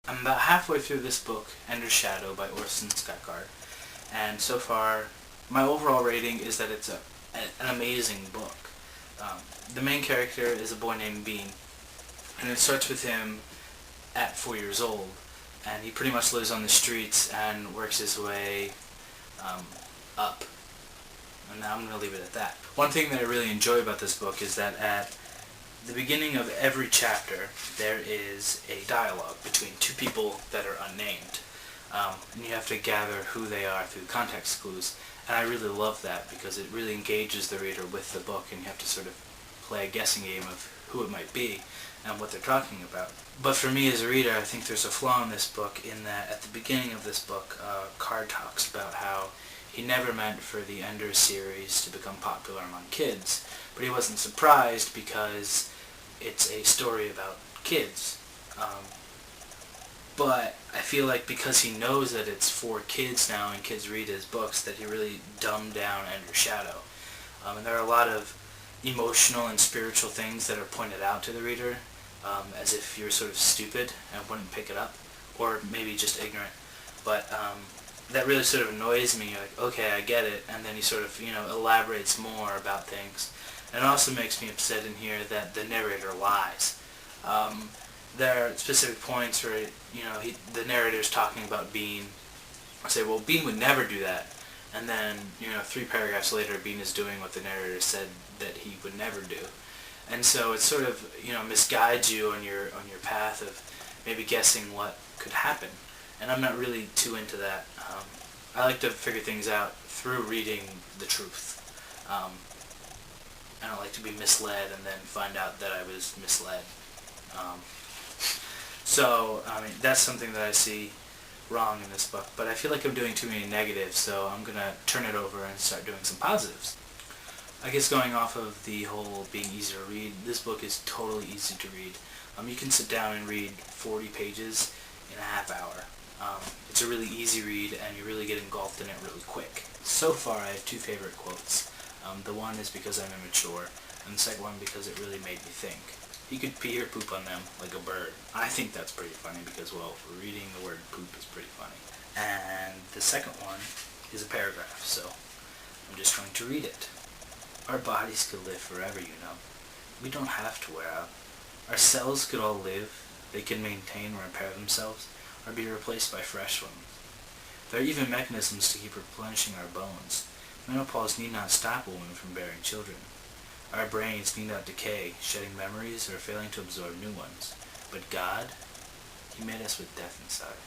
I'm about halfway through this book, Ender's Shadow by Orson, and so far, my overall rating is that it's an amazing book. The main character is a boy named Bean, and it starts with him at 4 years old, and he pretty much lives on the streets and works his way up. And now I'm going to leave it at that. One thing that I really enjoy about this book is that at the beginning of every chapter there is a dialogue between two people that are unnamed. And you have to gather who they are through context clues. And I really love that because it really engages the reader with the book, and you have to sort of play a guessing game of who it might be and what they're talking about. But for me as a reader, I think there's a flaw in this book in that at the beginning of this book, Card talks about how he never meant for the Ender series to become popular among kids, but he wasn't surprised because it's a story about kids. But I feel like because he knows that it's for kids now and kids read his books, that he really dumbed down Ender's Shadow. And there are a lot of emotional and spiritual things that are pointed out to the reader, as if you're sort of stupid and wouldn't pick it up, or maybe just ignorant. But that really sort of annoys me, like, okay, I get it, and then he sort of, elaborates more about things. And it also makes me upset in here that the narrator lies. There are specific points where, the narrator's talking about Bean. I say, well, Bean would never do that. And then, 3 paragraphs later, Bean is doing what the narrator said that he would never do. And so it sort of, misguides you on your path of maybe guessing what could happen. And I'm not really too into that. I like to figure things out through reading the truth. I don't like to be misled and then find out that I was misled. That's something that I see wrong in this book. But I feel like I'm doing too many negatives, so I'm going to turn it over and start doing some positives. I guess going off of the whole being easy to read, this book is totally easy to read. You can sit down and read 40 pages in a half hour. It's a really easy read, and you really get engulfed in it really quick. So far, I have 2 favorite quotes. The one is because I'm immature, and the second one because it really made me think. He could pee or poop on them like a bird. I think that's pretty funny because, well, reading the word poop is pretty funny. And the second one is a paragraph, so I'm just going to read it. Our bodies could live forever, We don't have to wear out. Our cells could all live. They can maintain or repair themselves, or be replaced by fresh ones. There are even mechanisms to keep replenishing our bones. Menopause need not stop a woman from bearing children. Our brains need not decay, shedding memories or failing to absorb new ones. But God, He made us with death inside.